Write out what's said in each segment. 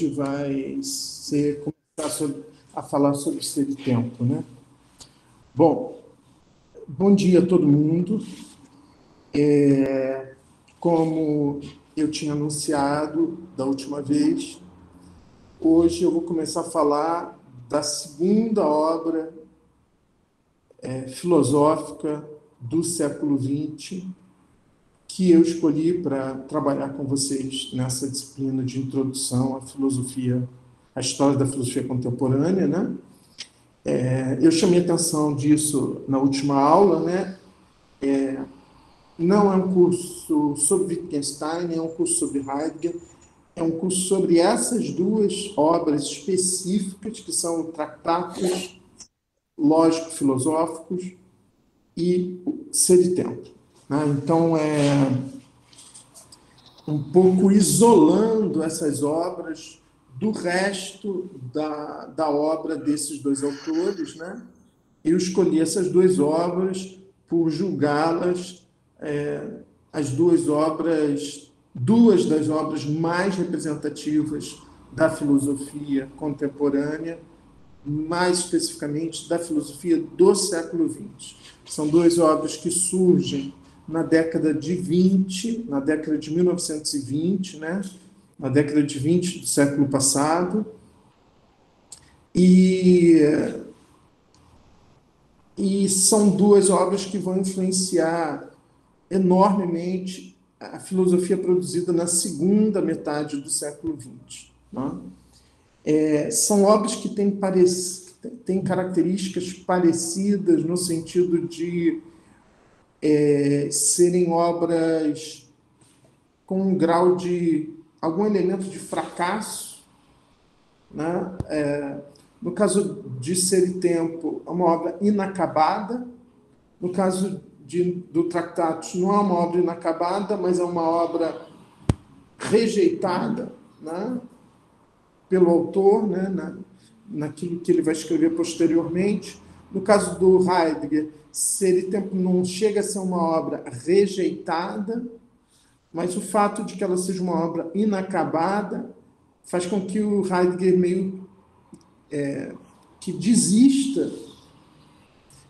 vai começar a falar sobre esse tempo, né? Bom dia a todo mundo. Como eu tinha anunciado da última vez, hoje eu vou começar a falar da segunda obra filosófica do século XX que eu escolhi para trabalhar com vocês nessa disciplina de introdução à filosofia, à história da filosofia contemporânea, né? Eu chamei atenção disso na última aula, né? Não é um curso sobre Wittgenstein, é um curso sobre Heidegger, é um curso sobre essas duas obras específicas, que são tratados lógico-filosóficos e Ser e Tempo, né? Então, um pouco isolando essas obras do resto da obra desses dois autores, né? Eu escolhi essas duas obras por julgá-las as duas das obras mais representativas da filosofia contemporânea, mais especificamente da filosofia do século XX. São duas obras que surgem na década de 20, na década de 1920, né? Na década de 20 do século passado, e são duas obras que vão influenciar enormemente a filosofia produzida na segunda metade do século XX. Né? São obras que têm características parecidas no sentido de serem obras com um grau de algum elemento de fracasso, né? No caso de Ser e Tempo, é uma obra inacabada. No caso do Tractatus, não é uma obra inacabada, mas é uma obra rejeitada, né, pelo autor, né, naquilo que ele vai escrever posteriormente. No caso do Heidegger, Ser e Tempo não chega a ser uma obra rejeitada, mas o fato de que ela seja uma obra inacabada faz com que o Heidegger meio que desista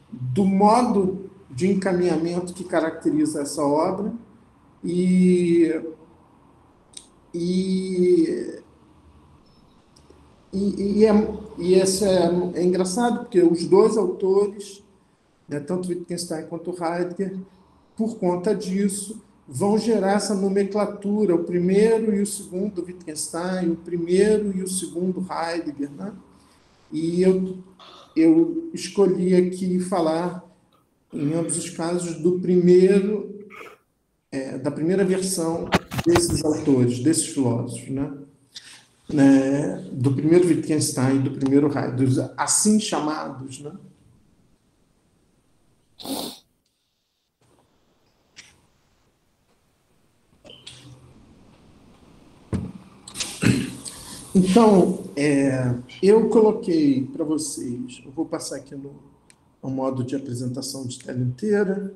do modo de encaminhamento que caracteriza essa obra e essa é engraçado, porque os dois autores, né, tanto Wittgenstein quanto Heidegger, por conta disso, vão gerar essa nomenclatura, o primeiro e o segundo Wittgenstein, o primeiro e o segundo Heidegger, né? E eu escolhi aqui falar, em ambos os casos, da primeira versão desses autores, desses filósofos, né? Do primeiro Wittgenstein, do primeiro Heidegger, dos assim chamados, né? Então, eu coloquei para vocês, eu vou passar aqui no modo de apresentação de tela inteira.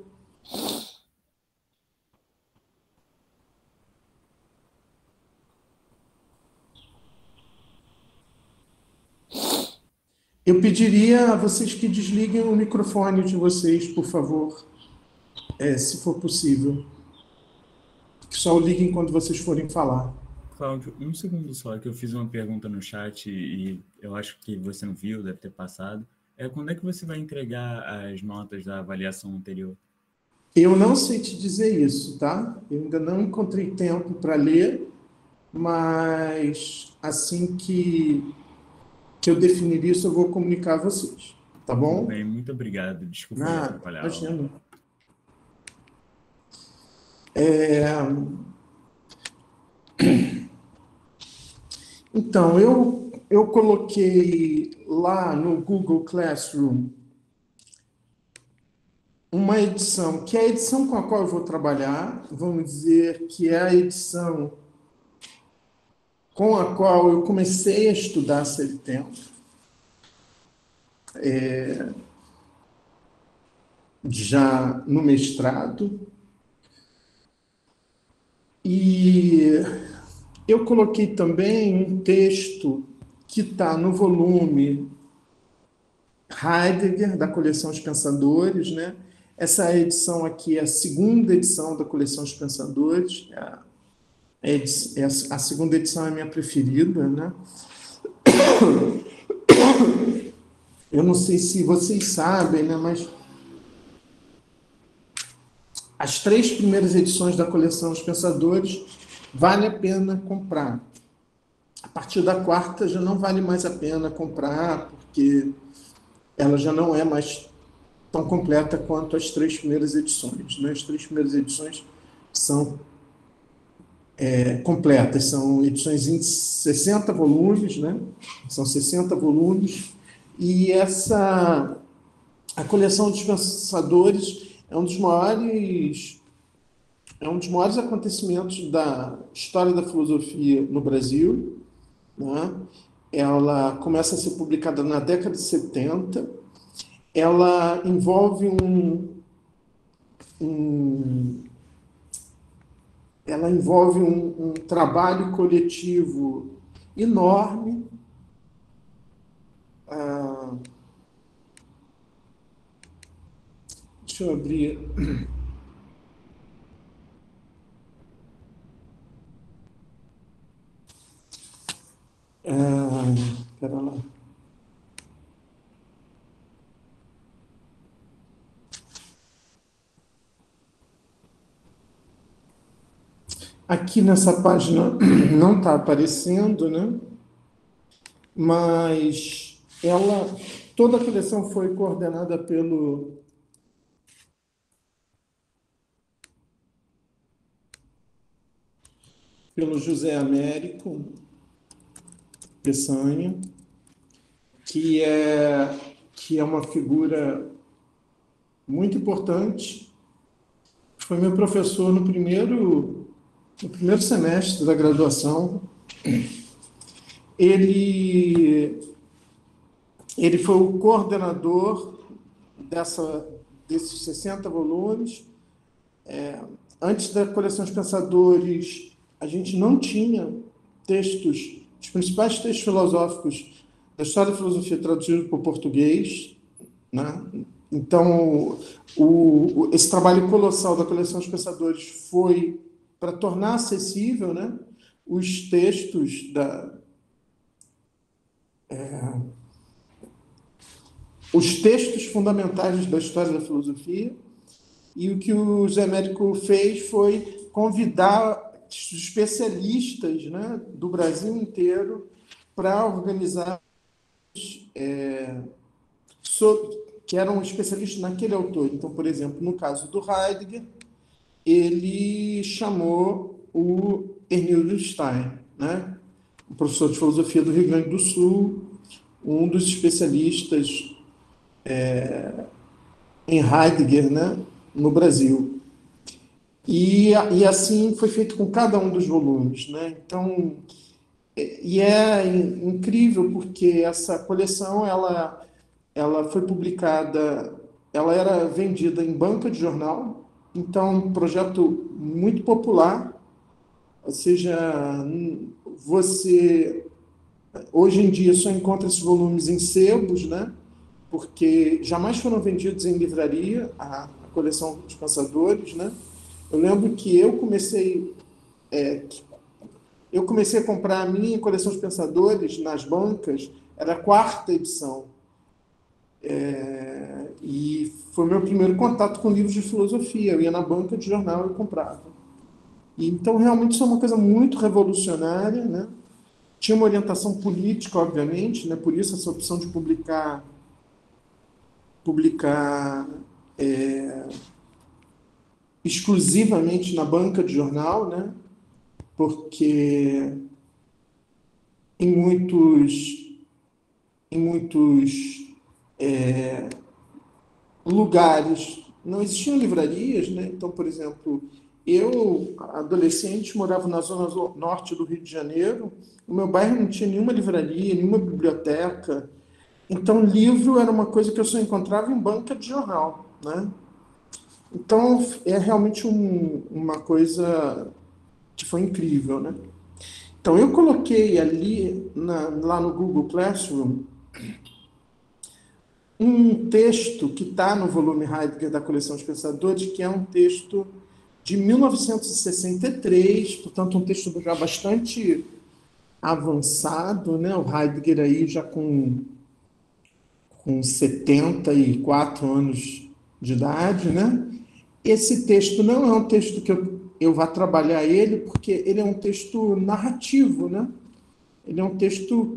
Eu pediria a vocês que desliguem o microfone de vocês, por favor, se for possível. Que só o liguem quando vocês forem falar. Cláudio, um segundo só, que eu fiz uma pergunta no chat e eu acho que você não viu, deve ter passado. Quando é que você vai entregar as notas da avaliação anterior? Eu não sei te dizer isso, tá? Eu ainda não encontrei tempo para ler, mas assim que eu definir isso, eu vou comunicar a vocês, tá bom? Tudo bem, muito obrigado. Desculpa aí atrapalhar. Imagina. Então, eu coloquei lá no Google Classroom uma edição, que é a edição com a qual eu vou trabalhar, vamos dizer que é a edição com a qual eu comecei a estudar Ser e Tempo, já no mestrado, e Eu coloquei também um texto que está no volume Heidegger, da coleção Os Pensadores, né? Essa edição aqui é a segunda edição da coleção Os Pensadores. A segunda edição é a minha preferida, né? Eu não sei se vocês sabem, né? Mas as 3 primeiras edições da coleção Os Pensadores vale a pena comprar. A partir da 4ª já não vale mais a pena comprar, porque ela já não é mais tão completa quanto as 3 primeiras edições, né? As 3 primeiras edições são completas, são edições em 60 volumes, né? São 60 volumes, e a coleção dos Pensadores é um dos maiores acontecimentos da história da filosofia no Brasil, né? Ela começa a ser publicada na década de 70, ela envolve um trabalho coletivo enorme. Deixa eu abrir. Espera lá. Aqui nessa página não está aparecendo, né? Mas toda a coleção foi coordenada pelo José Américo Peçanha, que é uma figura muito importante. Foi meu professor no primeiro semestre da graduação. Ele foi o coordenador desses 60 volumes. Antes da coleção Os Pensadores, a gente não tinha os principais textos filosóficos da história da filosofia traduzidos para o português, né? Então, esse trabalho colossal da coleção Os Pensadores foi para tornar acessível, né, os textos fundamentais da história da filosofia. E o que o Zé Américo fez foi convidar especialistas, né, do Brasil inteiro para organizar que eram especialistas naquele autor. Então, por exemplo, no caso do Heidegger, ele chamou o Ernildo Stein, né, o professor de filosofia do Rio Grande do Sul, um dos especialistas em Heidegger, né, no Brasil. E assim foi feito com cada um dos volumes, né? Então, é incrível porque essa coleção ela foi publicada, ela era vendida em banca de jornal, então um projeto muito popular. Ou seja, você hoje em dia só encontra esses volumes em sebos, né? Porque jamais foram vendidos em livraria, a coleção dos Pensadores, né? Eu lembro que eu comecei a comprar a minha coleção dos Pensadores nas bancas, era a 4ª edição. E foi meu primeiro contato com livros de filosofia. Eu ia na banca de jornal e comprava. E, então, realmente, isso é uma coisa muito revolucionária, né? Tinha uma orientação política, obviamente, né? Por isso essa opção de publicar exclusivamente na banca de jornal, né? Porque em muitos lugares não existiam livrarias, né? Então, por exemplo, eu, adolescente, morava na zona norte do Rio de Janeiro, o meu bairro não tinha nenhuma livraria, nenhuma biblioteca, então livro era uma coisa que eu só encontrava em banca de jornal, né? Então, é realmente uma coisa que foi incrível, né? Então, eu coloquei ali, lá no Google Classroom, um texto que está no volume Heidegger da coleção Os Pensadores, que é um texto de 1963, portanto, um texto já bastante avançado, né? O Heidegger aí já com 74 anos de idade, né? Esse texto não é um texto que eu vá trabalhar ele, porque ele é um texto narrativo, né? Ele é um texto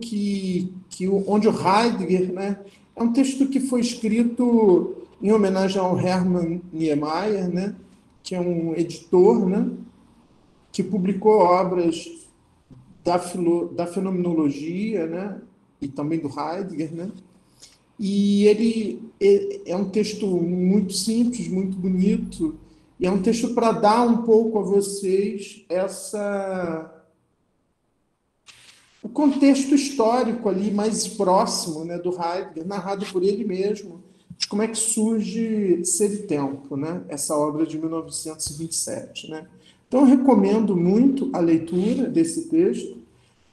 onde o Heidegger, né? É um texto que foi escrito em homenagem ao Hermann Niemeyer, né? Que é um editor, né? Que publicou obras da fenomenologia, né? E também do Heidegger, né? E ele é um texto muito simples, muito bonito, e é um texto para dar um pouco a vocês o contexto histórico ali mais próximo, né, do Heidegger, narrado por ele mesmo, de como é que surge Ser e Tempo, né, essa obra de 1927. Né? Então, eu recomendo muito a leitura desse texto,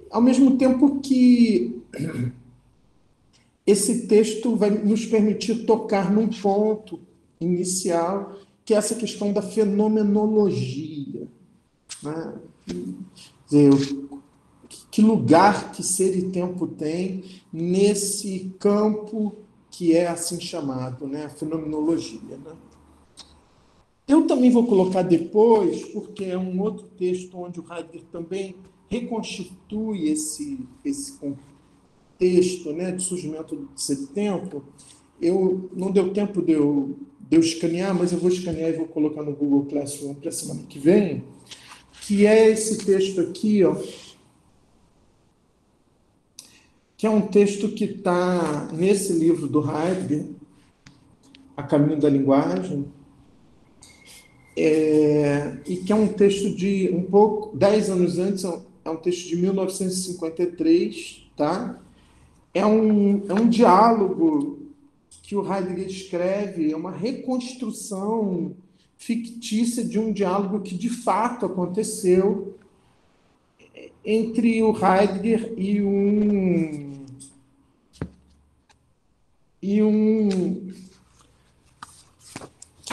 ao mesmo tempo que esse texto vai nos permitir tocar num ponto inicial, que é essa questão da fenomenologia. Né? Quer dizer, que lugar que Ser e Tempo tem nesse campo que é assim chamado, né? A fenomenologia. Né? Eu também vou colocar depois, porque é um outro texto onde o Heidegger também reconstitui esse contexto, né, de surgimento do Ser e Tempo. Não deu tempo de eu escanear, mas eu vou escanear e vou colocar no Google Classroom para a semana que vem, que é esse texto aqui, ó, que é um texto que está nesse livro do Heidegger, A Caminho da Linguagem, e que é um texto de 10 anos antes, é um texto de 1953, tá? É um diálogo que o Heidegger escreve, é uma reconstrução fictícia de um diálogo que de fato aconteceu entre o Heidegger e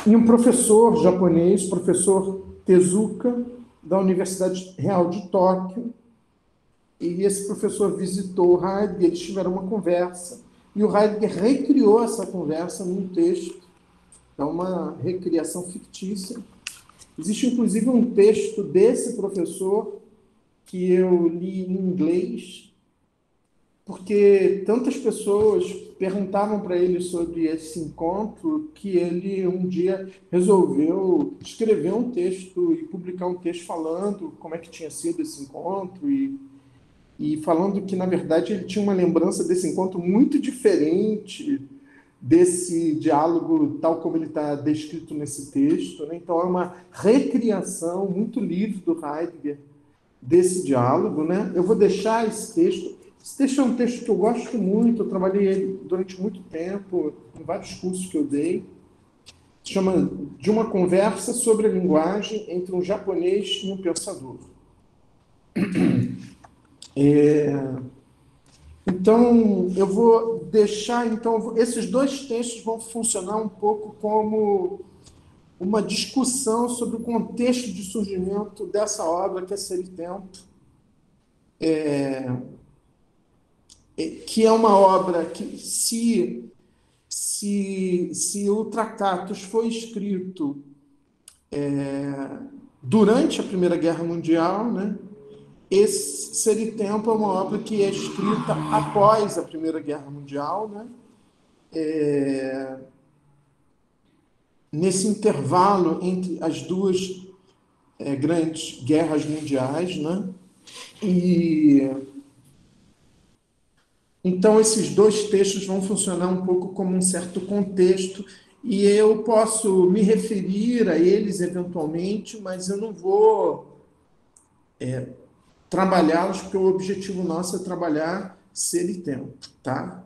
um professor japonês, professor Tezuka, da Universidade Real de Tóquio. E esse professor visitou o Heidegger, eles tiveram uma conversa, e o Heidegger recriou essa conversa num texto, é uma recriação fictícia. Existe, inclusive, um texto desse professor que eu li em inglês, porque tantas pessoas perguntavam para ele sobre esse encontro que ele um dia resolveu escrever um texto e publicar um texto falando como é que tinha sido esse encontro e falando que, na verdade, ele tinha uma lembrança desse encontro muito diferente desse diálogo tal como ele está descrito nesse texto. Né? Então, é uma recriação muito livre do Heidegger desse diálogo. Né? Eu vou deixar esse texto. Esse texto é um texto que eu gosto muito, eu trabalhei ele durante muito tempo, em vários cursos que eu dei. Se chama De uma Conversa sobre a Linguagem entre um Japonês e um Pensador. Então, eu vou deixar... esses dois textos vão funcionar um pouco como uma discussão sobre o contexto de surgimento dessa obra, que é Ser e Tempo, que é uma obra que, se o Tratatus foi escrito durante a Primeira Guerra Mundial, né? Esse Ser e Tempo é uma obra que é escrita após a Primeira Guerra Mundial, né? Nesse intervalo entre as duas grandes guerras mundiais, né? Então, esses dois textos vão funcionar um pouco como um certo contexto, e eu posso me referir a eles eventualmente, mas eu não vou trabalhá-los, porque o objetivo nosso é trabalhar Ser e Tempo, tá?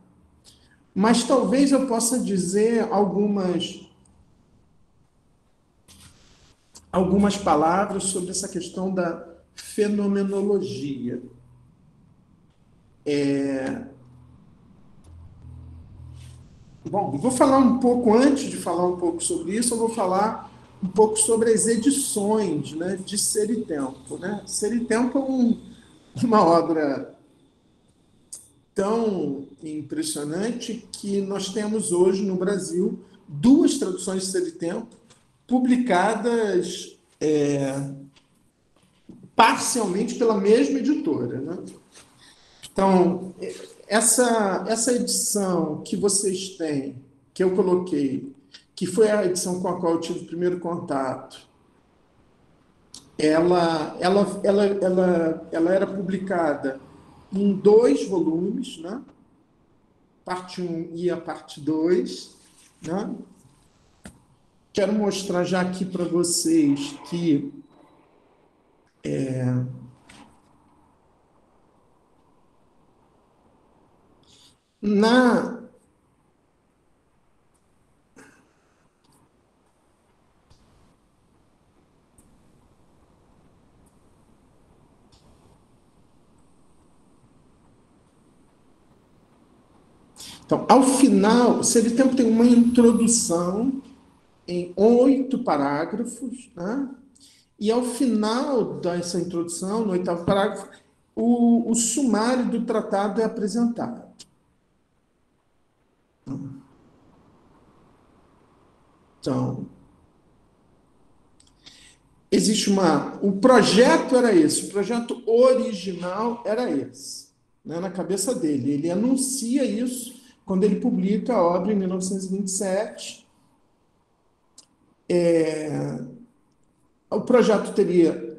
Mas talvez eu possa dizer algumas palavras sobre essa questão fenomenologia. Bom, vou falar um pouco, antes de falar um pouco sobre isso, eu vou falar um pouco sobre as edições, né, de Ser e Tempo, né? Ser e Tempo é uma obra tão impressionante que nós temos hoje no Brasil 2 traduções de Ser e Tempo publicadas parcialmente pela mesma editora, né? Então, essa edição que vocês têm, que eu coloquei, que foi a edição com a qual eu tive o primeiro contato, ela era publicada em 2 volumes, né? Parte 1 e a parte 2, né? Quero mostrar já aqui para vocês que na Então, ao final, Ser e Tempo tem uma introdução em 8 parágrafos, né? E ao final dessa introdução, no 8º parágrafo, o sumário do tratado é apresentado. Então, existe o projeto era esse, o projeto original era esse, né, na cabeça dele. Ele anuncia isso quando ele publica a obra em 1927.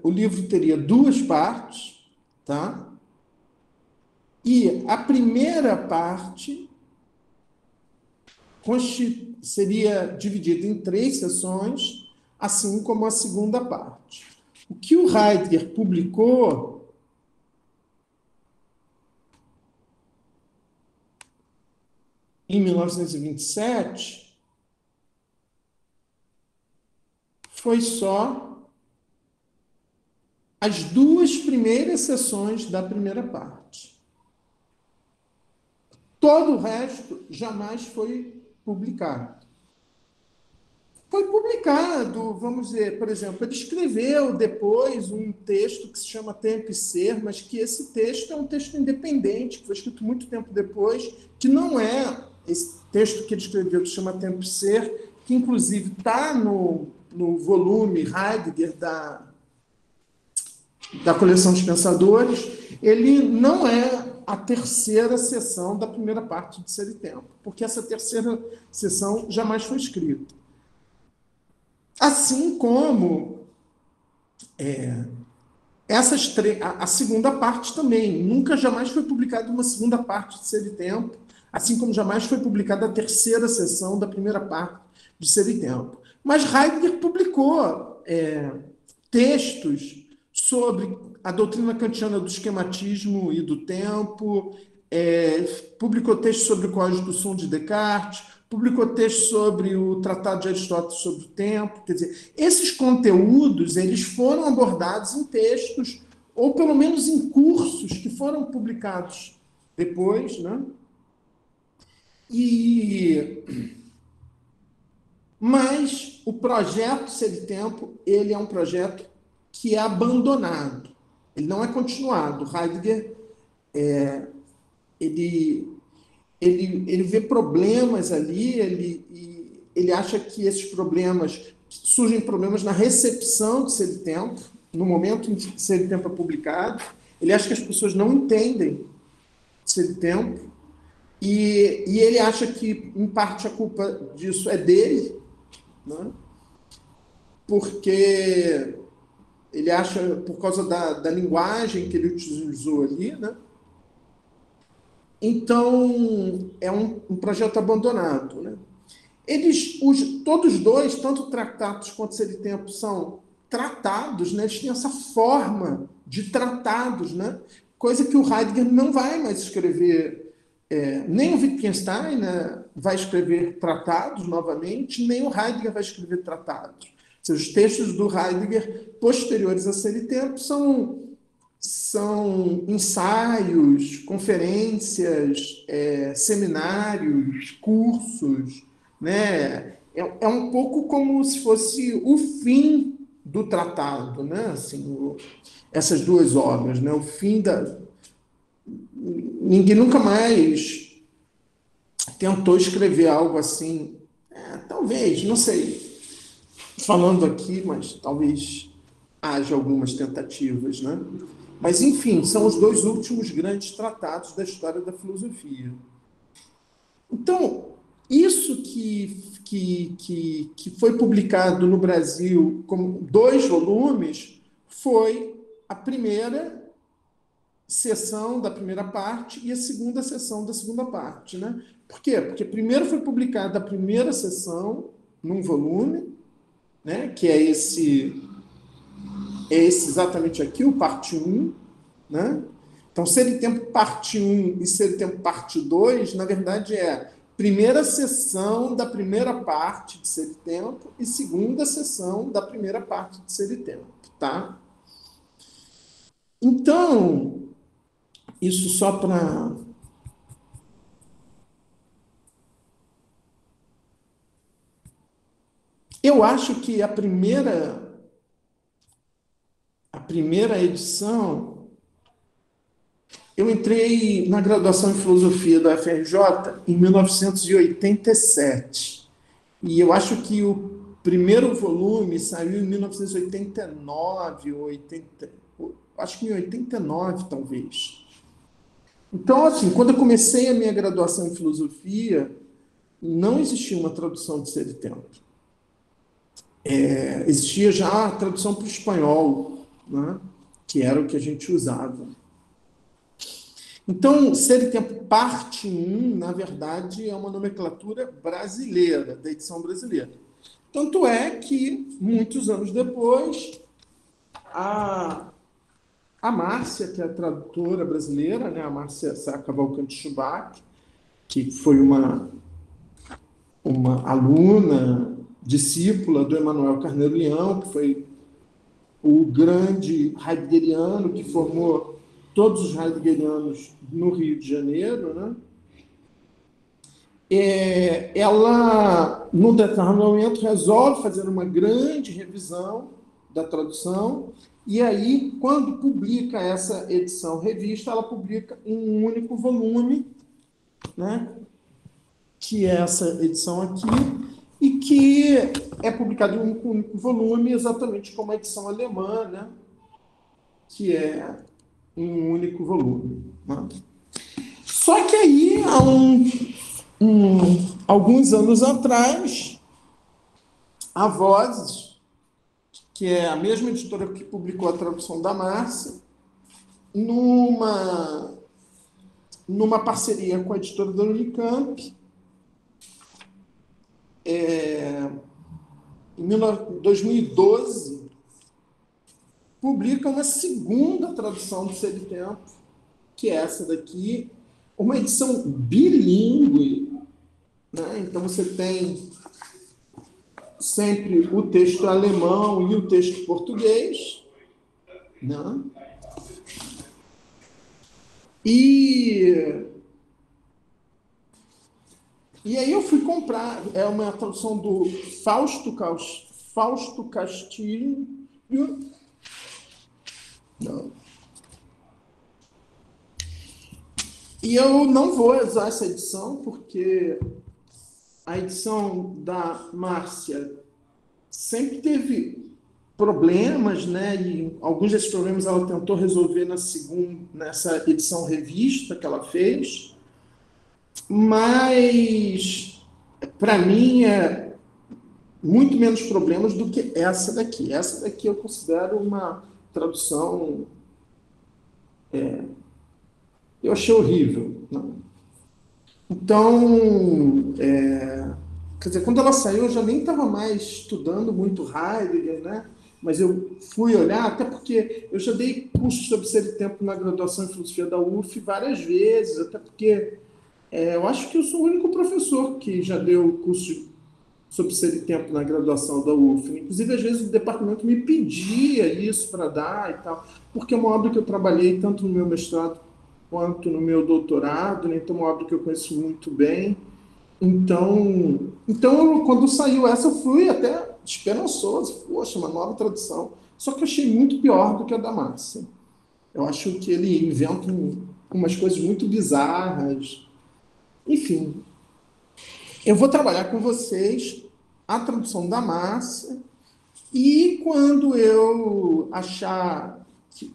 O livro teria 2 partes, tá? E a primeira parte seria dividida em 3 sessões, assim como a segunda parte. O que o Heidegger publicou em 1927 foi só as 2 primeiras sessões da primeira parte. Todo o resto jamais foi publicado. Foi publicado, vamos dizer, por exemplo, ele escreveu depois um texto que se chama Tempo e Ser, mas que esse texto é um texto independente, que foi escrito muito tempo depois, que não é esse texto que ele escreveu, que se chama Tempo e Ser, que inclusive está no volume Heidegger da coleção dos pensadores. Ele não é a terceira sessão da primeira parte de Ser e Tempo, porque essa terceira sessão jamais foi escrita. Assim como a segunda parte também. Nunca, jamais foi publicada uma segunda parte de Ser e Tempo, assim como jamais foi publicada a terceira sessão da primeira parte de Ser e Tempo. Mas Heidegger publicou textos sobre a doutrina kantiana do esquematismo e do tempo, publicou textos sobre o Código do Som de Descartes, publicou textos sobre o Tratado de Aristóteles sobre o tempo. Quer dizer, esses conteúdos eles foram abordados em textos, ou pelo menos em cursos que foram publicados depois, né? Mas o projeto Ser e Tempo, ele é um projeto que é abandonado. Ele não é continuado. Heidegger, ele vê problemas ali, ele acha que esses problemas, surgem problemas na recepção de Ser e Tempo, no momento em que Ser e Tempo é publicado. Ele acha que as pessoas não entendem Ser e Tempo, e ele acha que, em parte, a culpa disso é dele, né? Porque ele acha, por causa da linguagem que ele utilizou ali, né? Então, é um projeto abandonado, né? Todos 2, tanto tratados quanto Ser e Tempo, são tratados, né? Eles têm essa forma de tratados, né? Coisa que o Heidegger não vai mais escrever. Nem o Wittgenstein, né, vai escrever tratados novamente, nem o Heidegger vai escrever tratados. Os textos do Heidegger posteriores a Ser e Tempo são ensaios, conferências, seminários, cursos, né? É um pouco como se fosse o fim do tratado, né? Assim, essas duas obras, né? O fim da... Ninguém nunca mais tentou escrever algo assim. Talvez, não sei, falando aqui, mas talvez haja algumas tentativas, né? Mas, enfim, são os dois últimos grandes tratados da história da filosofia. Então, isso que foi publicado no Brasil como 2 volumes foi a primeira sessão da primeira parte e a segunda sessão da segunda parte, né? Por quê? Porque primeiro foi publicada a primeira sessão num volume, né? Que é esse exatamente aqui, o parte 1, né? Então, Ser e Tempo parte 1 e Ser e Tempo parte 2, na verdade, é primeira sessão da primeira parte de Ser e Tempo e segunda sessão da primeira parte de Ser e Tempo, tá? Então, isso só para... Eu acho que a primeira edição, eu entrei na graduação em filosofia da UFRJ em 1987. E eu acho que o primeiro volume saiu em 1989, acho que em 89, talvez. Então, assim, quando eu comecei a minha graduação em filosofia, não existia uma tradução de Ser e Tempo. Existia já a tradução para o espanhol, né? Que era o que a gente usava. Então, Ser e Tempo parte 1, na verdade, é uma nomenclatura brasileira, da edição brasileira. Tanto é que, muitos anos depois, a Márcia, que é a tradutora brasileira, né? A Márcia Sá Cavalcante Schubach, que foi uma aluna, discípula do Emanuel Carneiro Leão, que foi o grande heideggeriano que formou todos os heideggerianos no Rio de Janeiro, né? Ela, num determinado momento, resolve fazer uma grande revisão da tradução, e aí, quando publica essa edição revista, ela publica em um único volume, né? Que é essa edição aqui, e que é publicado em um único volume, exatamente como a edição alemã, né? Que é em um único volume. Né? Só que aí, há alguns anos atrás, a Vozes, que é a mesma editora que publicou a tradução da Márcia, numa parceria com a editora da Unicamp, em 2012, publica uma segunda tradução do Ser e Tempo, que é essa daqui, uma edição bilíngue, né? Então você tem sempre o texto alemão e o texto português, né? E aí eu fui comprar, é uma tradução do Fausto Castilho. Não. E eu não vou usar essa edição, porque a edição da Márcia sempre teve problemas, né? E alguns desses problemas ela tentou resolver nessa edição revista que ela fez, mas para mim é muito menos problemas do que essa daqui. Essa daqui eu considero uma tradução... eu achei horrível. Não. Então, quer dizer, quando ela saiu, eu já nem estava mais estudando muito Heidegger, né? Mas eu fui olhar, até porque eu já dei curso sobre Ser e Tempo na graduação em filosofia da UF várias vezes, até porque eu acho que eu sou o único professor que já deu curso sobre ser e tempo na graduação da UFM. Inclusive, às vezes, o departamento me pedia isso para dar e tal, porque é uma obra que eu trabalhei tanto no meu mestrado quanto no meu doutorado, né? Então, é uma obra que eu conheço muito bem. Então, quando saiu essa, eu fui até esperançoso. Poxa, uma nova tradução. Só que eu achei muito pior do que a da Márcia. Eu acho que ele inventa umas coisas muito bizarras. Enfim, eu vou trabalhar com vocês a tradução da Márcia e quando eu achar que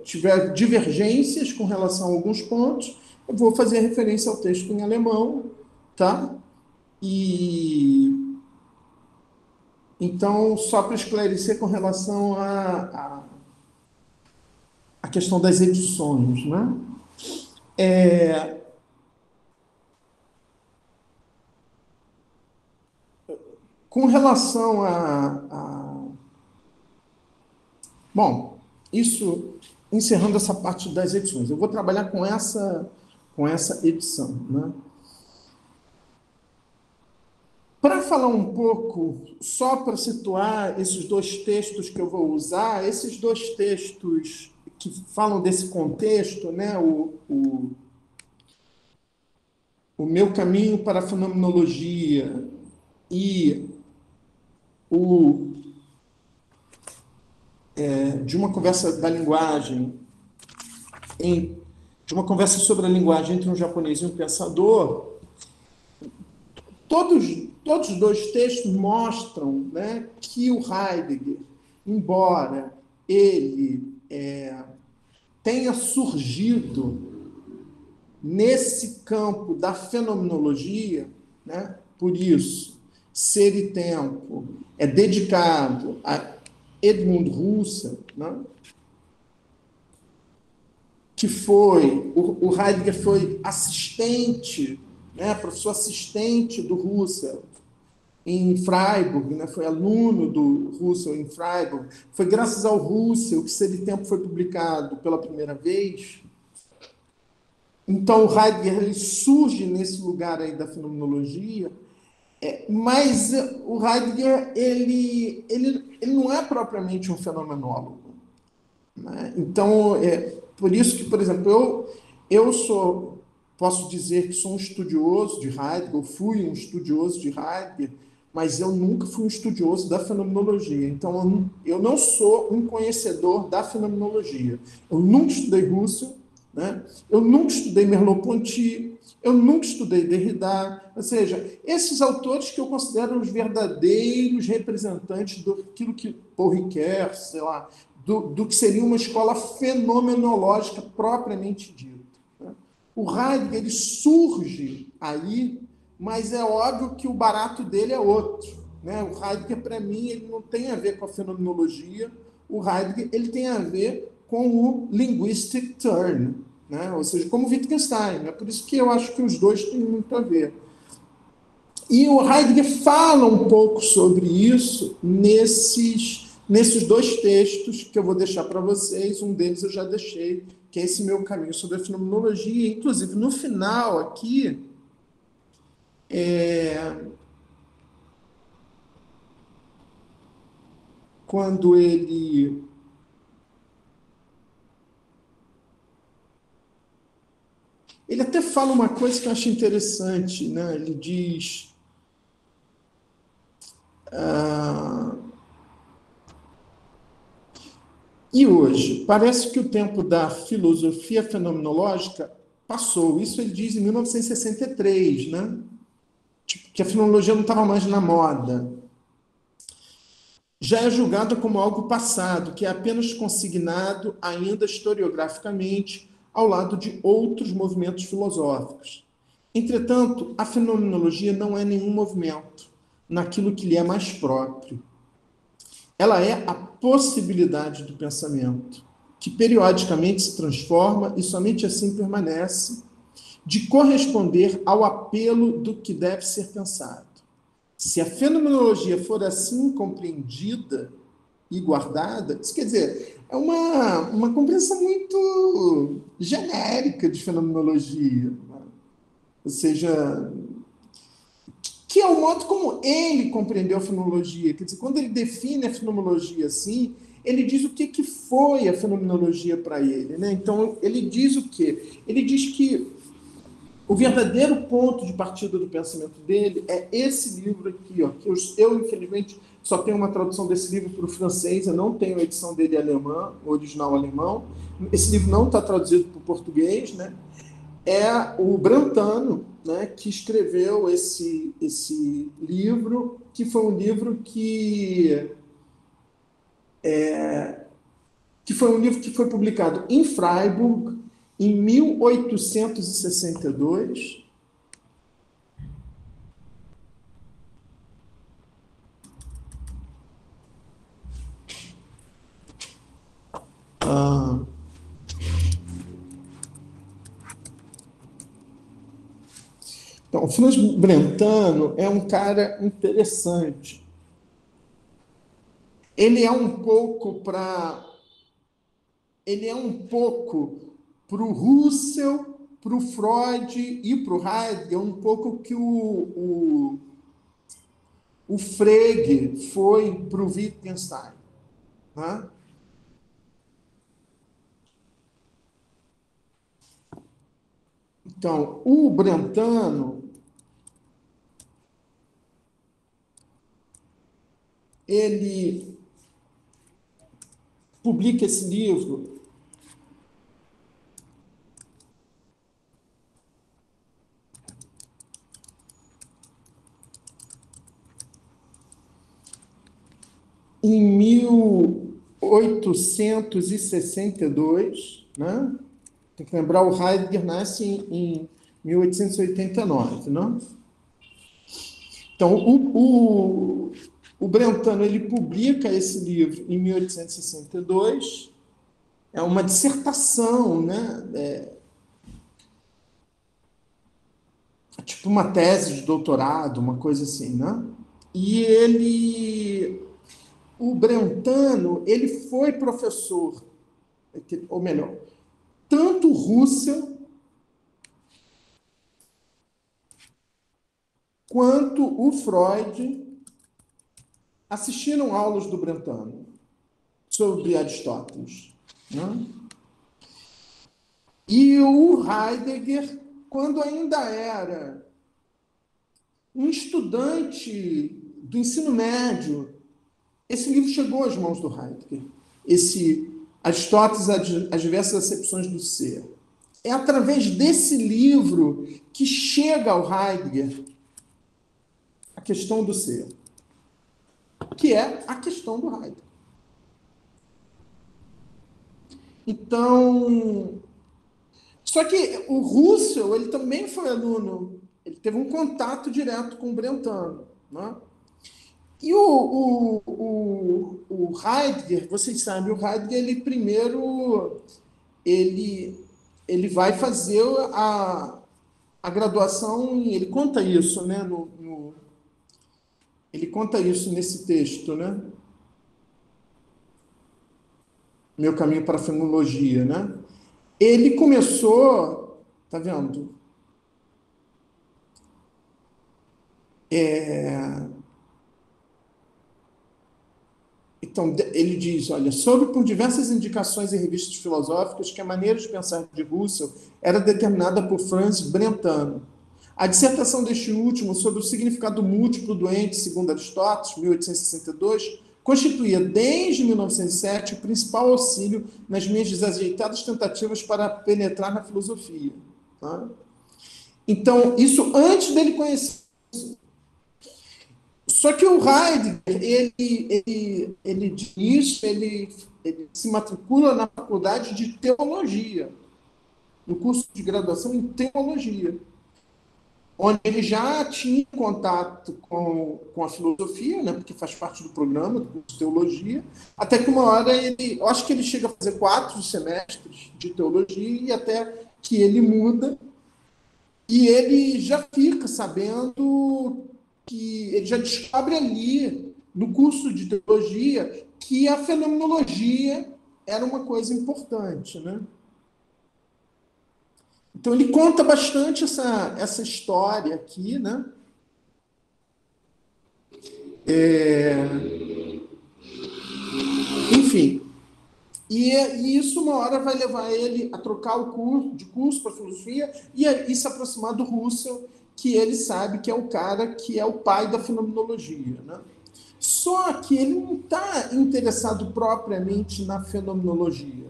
tiver divergências com relação a alguns pontos, eu vou fazer referência ao texto em alemão, tá? E então, só para esclarecer com relação à questão das edições, né? Com relação Bom, isso, encerrando essa parte das edições, eu vou trabalhar com essa edição, né? Para falar um pouco, só para situar esses dois textos que eu vou usar, esses dois textos que falam desse contexto, né? O meu caminho para a fenomenologia e o de uma conversa da linguagem, de uma conversa sobre a linguagem entre um japonês e um pensador, todos os dois textos mostram, né, que o Heidegger, embora ele tenha surgido nesse campo da fenomenologia, né, por isso, Ser e Tempo é dedicado a Edmund Husserl, né, que o Heidegger foi assistente, né, professor assistente do Husserl em Freiburg, né, foi aluno do Husserl em Freiburg. Foi graças ao Husserl que Ser e Tempo foi publicado pela primeira vez. Então, o Heidegger ele surge nesse lugar aí da fenomenologia, mas o Heidegger ele não é propriamente um fenomenólogo, né? Então, por isso que, por exemplo, posso dizer que sou um estudioso de Heidegger, eu fui um estudioso de Heidegger, mas eu nunca fui um estudioso da fenomenologia. Então, eu não sou um conhecedor da fenomenologia. Eu nunca estudei Husserl, né? Eu nunca estudei Merleau-Ponty, eu nunca estudei Derrida, ou seja, esses autores que eu considero os verdadeiros representantes daquilo que Paul Ricoeur, sei lá, do que seria uma escola fenomenológica propriamente dita, né? O Heidegger ele surge aí, mas é óbvio que o barato dele é outro, né? O Heidegger, para mim, ele não tem a ver com a fenomenologia, o Heidegger ele tem a ver com o linguistic turn, né? Ou seja, como Wittgenstein. É por isso que eu acho que os dois têm muito a ver. E o Heidegger fala um pouco sobre isso nesses dois textos que eu vou deixar para vocês. Um deles eu já deixei, que é esse meu caminho sobre a fenomenologia. Inclusive, no final aqui, quando ele até fala uma coisa que eu acho interessante, né? Ele diz... E hoje, parece que o tempo da filosofia fenomenológica passou. Isso ele diz em 1963, né? Tipo, que a fenomenologia não estava mais na moda. Já é julgada como algo passado, que é apenas consignado, ainda historiograficamente, ao lado de outros movimentos filosóficos. Entretanto, a fenomenologia não é nenhum movimento naquilo que lhe é mais próprio. Ela é a possibilidade do pensamento, que periodicamente se transforma e somente assim permanece, de corresponder ao apelo do que deve ser pensado. Se a fenomenologia for assim compreendida e guardada, isso quer dizer, é uma compreensão muito genérica de fenomenologia, né? Ou seja, que é o modo como ele compreendeu a fenomenologia. Quer dizer, quando ele define a fenomenologia assim, ele diz o que foi a fenomenologia para ele, né? Então, ele diz o quê? Ele diz que o verdadeiro ponto de partida do pensamento dele é esse livro aqui, ó, que eu infelizmente, só tenho uma tradução desse livro para o francês, eu não tenho a edição dele alemã, o original alemão. Esse livro não está traduzido para o português, né? É o Brentano, né, que escreveu esse livro, que foi um livro que foi publicado em Freiburg em 1862. Ah, então, o Franz Brentano é um cara interessante. Ele é um pouco para o Russell, para o Freud e para o Heidegger, um pouco que o Frege foi para o Wittgenstein. Né? Então, o Brentano, ele publica esse livro em 1862, né? Tem que lembrar, o Heidegger nasce em 1889, né? Então, o Brentano, ele publica esse livro em 1862, é uma dissertação, né? Tipo uma tese de doutorado, uma coisa assim, né? E o Brentano, ele foi professor, ou melhor, tanto Russell quanto o Freud assistiram aulas do Brentano sobre Aristóteles. Né? E o Heidegger, quando ainda era um estudante do ensino médio, esse livro chegou às mãos do Heidegger. Esse Aristóteles, as diversas acepções do ser. É através desse livro que chega ao Heidegger a questão do ser, que é a questão do Heidegger. Então, só que o Russell, ele também foi aluno, ele teve um contato direto com o Brentano, né? E o Heidegger, vocês sabem, o Heidegger, ele primeiro, ele vai fazer a graduação, ele conta isso, né, ele conta isso nesse texto, né? Meu Caminho para a Fenomenologia, né? Ele começou, tá vendo? Então, ele diz, olha, soube por diversas indicações em revistas filosóficas que a maneira de pensar de Russell era determinada por Franz Brentano. A dissertação deste último sobre o significado múltiplo do ente, segundo Aristóteles, 1862, constituía, desde 1907, o principal auxílio nas minhas desajeitadas tentativas para penetrar na filosofia. Tá? Então, isso antes dele conhecer. Só que o Heidegger, ele diz, ele se matricula na faculdade de teologia, no curso de graduação em teologia, onde ele já tinha contato com a filosofia, né, porque faz parte do programa do curso de teologia, até que uma hora eu acho que ele chega a fazer 4 semestres de teologia e até que ele muda e ele já fica sabendo que ele já descobre ali no curso de teologia que a fenomenologia era uma coisa importante, né? Então ele conta bastante essa história aqui, né? Enfim, e isso uma hora vai levar ele a trocar o curso para filosofia e se aproximar do Russell, que ele sabe que é o cara que é o pai da fenomenologia, né? Só que ele não está interessado propriamente na fenomenologia.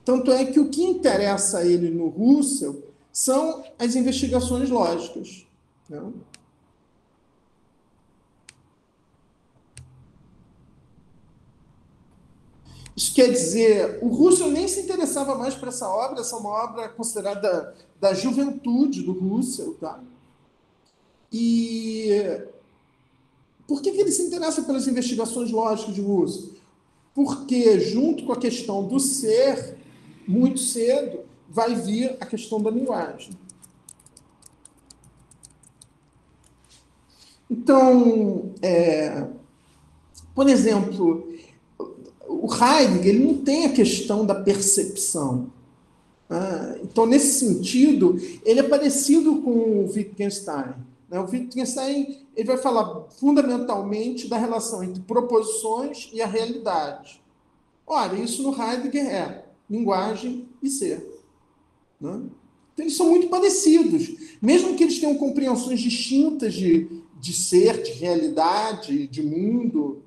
Tanto é que o que interessa a ele no Russell são as investigações lógicas, né? Isso quer dizer, o Russell nem se interessava mais por essa obra é uma obra considerada da juventude do Russell, tá? E por que ele se interessa pelas investigações lógicas de Russell? Porque, junto com a questão do ser, muito cedo, vai vir a questão da linguagem. Então, por exemplo, o Heidegger ele não tem a questão da percepção. Então, nesse sentido, ele é parecido com o Wittgenstein. O Wittgenstein ele vai falar fundamentalmente da relação entre proposições e a realidade. Olha, isso no Heidegger é linguagem e ser. Né? Então, eles são muito parecidos. Mesmo que eles tenham compreensões distintas de ser, de realidade, de mundo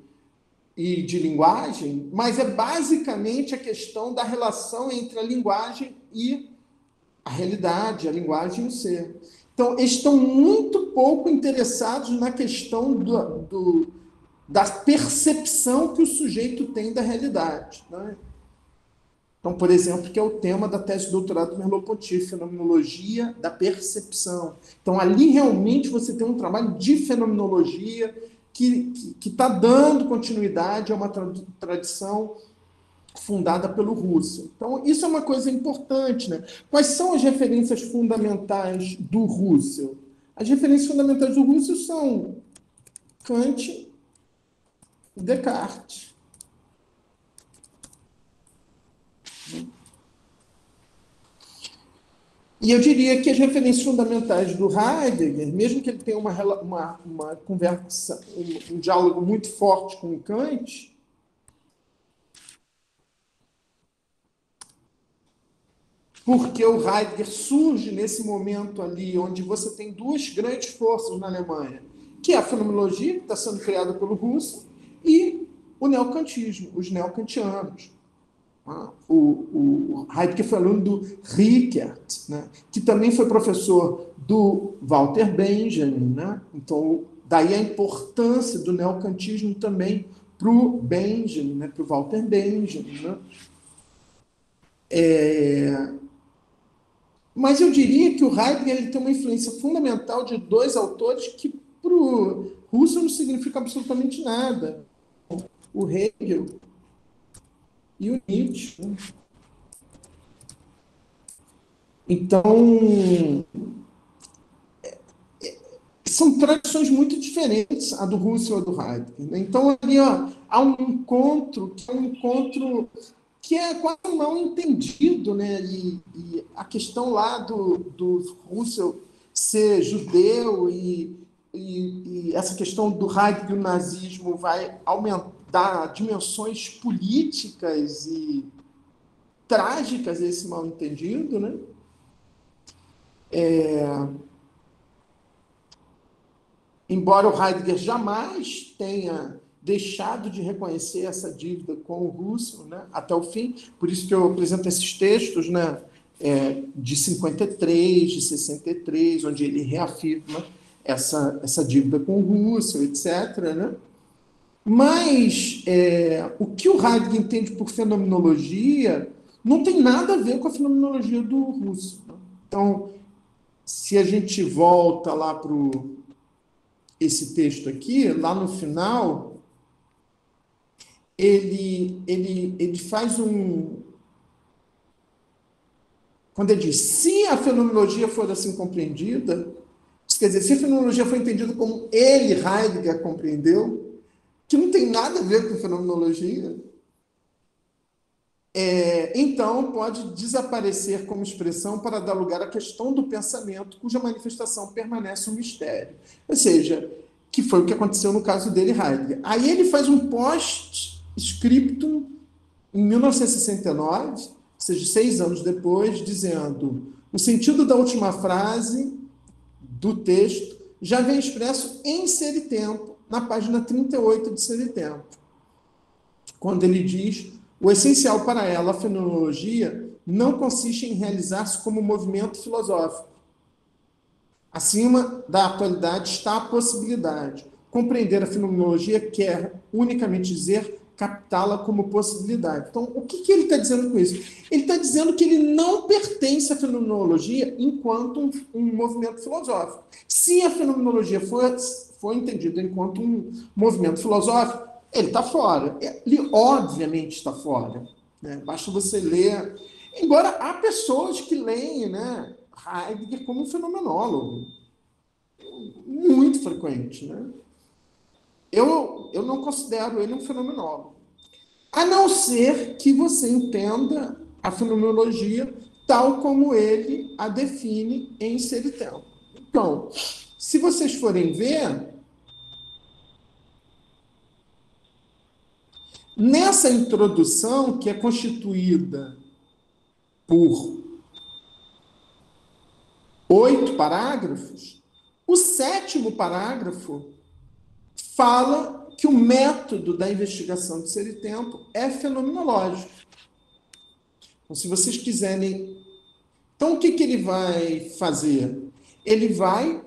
e de linguagem, mas é basicamente a questão da relação entre a linguagem e a realidade, a linguagem e o ser. Então, eles estão muito pouco interessados na questão da percepção que o sujeito tem da realidade. Né? Então, por exemplo, que é o tema da tese de doutorado do Merleau-Ponty, fenomenologia da percepção. Então, ali realmente você tem um trabalho de fenomenologia que está dando continuidade a uma tradição fundada pelo Russell. Então, isso é uma coisa importante, né? Quais são as referências fundamentais do Russell? As referências fundamentais do Russell são Kant e Descartes. E eu diria que as referências fundamentais do Heidegger, mesmo que ele tenha uma conversa, um diálogo muito forte com Kant, porque o Heidegger surge nesse momento ali, onde você tem duas grandes forças na Alemanha, que é a fenomenologia, que está sendo criada pelo Russell, e o neocantismo, os neocantianos. O Heidegger foi aluno do Rickert, né, que também foi professor do Walter Benjamin. Né? Então, daí a importância do neocantismo também para o Benjamin, né, para o Walter Benjamin. Né? Mas eu diria que o Heidegger ele tem uma influência fundamental de dois autores que para o Russell não significa absolutamente nada. O Hegel e o Nietzsche. Né? Então, são tradições muito diferentes, a do Russell e a do Heidegger. Né? Então, ali há um encontro que é quase um mal entendido, né? E a questão lá do Russell ser judeu e essa questão do Heidegger e o nazismo vai aumentar dimensões políticas e trágicas a esse mal entendido, né? Embora o Heidegger jamais tenha deixado de reconhecer essa dívida com o Russell, né, até o fim, por isso que eu apresento esses textos, né, de 53, de 63, onde ele reafirma essa dívida com o Russell, etc. Né? Mas o que o Heidegger entende por fenomenologia não tem nada a ver com a fenomenologia do Russell. Né? Então, se a gente volta lá para esse texto aqui, lá no final, ele faz quando ele diz, se a fenomenologia for assim compreendida, isso quer dizer, se a fenomenologia for entendida como ele, Heidegger, compreendeu, que não tem nada a ver com fenomenologia, então pode desaparecer como expressão para dar lugar à questão do pensamento, cuja manifestação permanece um mistério. Ou seja, que foi o que aconteceu no caso dele, Heidegger. Aí ele faz um post-scriptum em 1969, ou seja, 6 anos depois, dizendo: o sentido da última frase do texto já vem expresso em Ser e Tempo, na página 38 de Ser e Tempo, quando ele diz: o essencial para ela, a fenomenologia, não consiste em realizar-se como movimento filosófico. Acima da atualidade está a possibilidade. Compreender a fenomenologia quer unicamente dizer captá-la como possibilidade. Então, o que ele está dizendo com isso? Ele está dizendo que ele não pertence à fenomenologia enquanto um movimento filosófico. Se a fenomenologia for entendida enquanto um movimento filosófico, ele está fora. Ele, obviamente, está fora. Né? Basta você ler. Embora há pessoas que leem, né, Heidegger como um fenomenólogo. Muito frequente. Né? Eu não considero ele um fenomenólogo. A não ser que você entenda a fenomenologia tal como ele a define em Ser e Tempo. Então, se vocês forem ver, nessa introdução, que é constituída por 8 parágrafos, o 7º parágrafo fala que o método da investigação de Ser e Tempo é fenomenológico. Então, se vocês quiserem... Então, o que ele vai fazer? Ele vai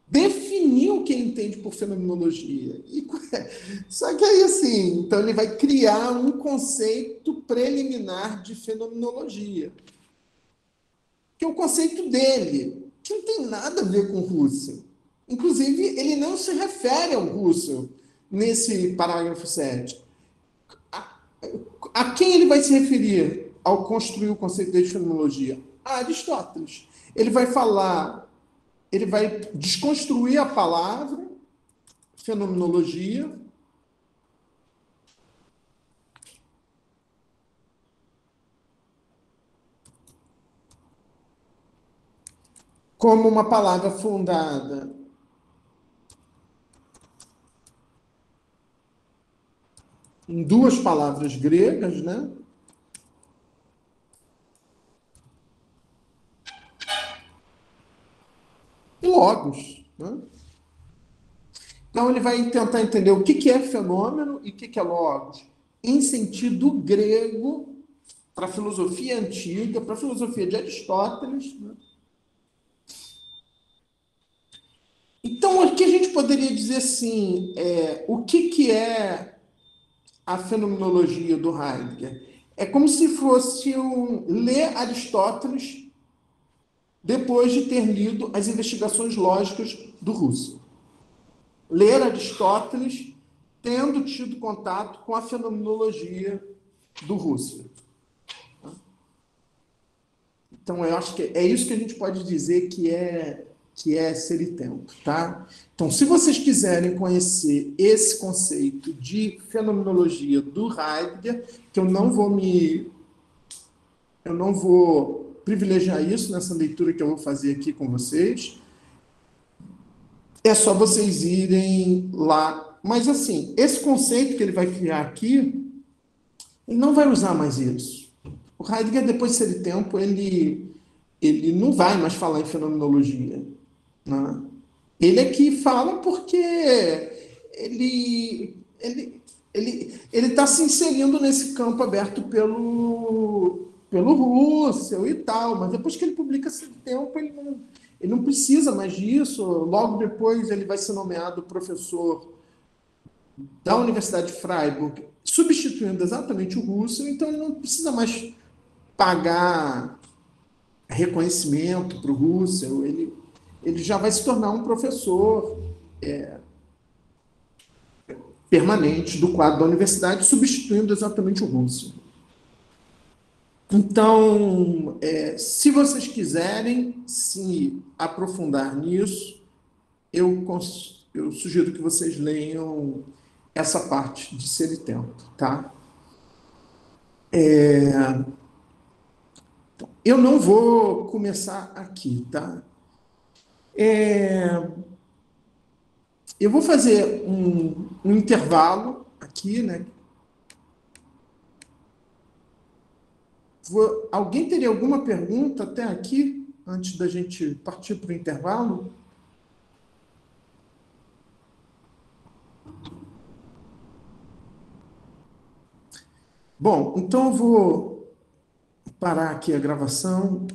definir o que ele entende por fenomenologia. Só que aí, assim, então ele vai criar um conceito preliminar de fenomenologia, que é o conceito dele, que não tem nada a ver com Russell. Inclusive, ele não se refere ao Russell nesse parágrafo 7. A quem ele vai se referir ao construir o conceito de fenomenologia? A Aristóteles. Ele vai falar, ele vai desconstruir a palavra fenomenologia como uma palavra fundada em 2 palavras gregas, né? E logos, né? Então, ele vai tentar entender o que é fenômeno e o que é logos, em sentido grego, para a filosofia antiga, para a filosofia de Aristóteles. Né? Então, o que a gente poderia dizer assim, o que é a fenomenologia do Heidegger? É como se fosse ler Aristóteles depois de ter lido as investigações lógicas do Russell. Ler Aristóteles tendo tido contato com a fenomenologia do Russell. Então, eu acho que é isso que a gente pode dizer que é Ser e Tempo, tá? Então, se vocês quiserem conhecer esse conceito de fenomenologia do Heidegger, que eu não vou privilegiar isso nessa leitura que eu vou fazer aqui com vocês, é só vocês irem lá. Mas, assim, esse conceito que ele vai criar aqui, ele não vai usar mais isso. O Heidegger, depois de Ser e Tempo, ele não vai mais falar em fenomenologia. Né? Ele é que fala porque ele está se inserindo nesse campo aberto pelo Russell e tal, mas depois que ele publica Esse Tempo, ele não precisa mais disso. Logo depois ele vai ser nomeado professor da Universidade de Freiburg, substituindo exatamente o Russell, então ele não precisa mais pagar reconhecimento para o Russell, ele já vai se tornar um professor permanente do quadro da universidade, substituindo exatamente o Russell. Então, se vocês quiserem se aprofundar nisso, eu sugiro que vocês leiam essa parte de Ser e Tempo, tá? Eu não vou começar aqui, tá? Eu vou fazer um intervalo aqui, né? Alguém teria alguma pergunta até aqui, antes da gente partir para o intervalo? Bom, então eu vou parar aqui a gravação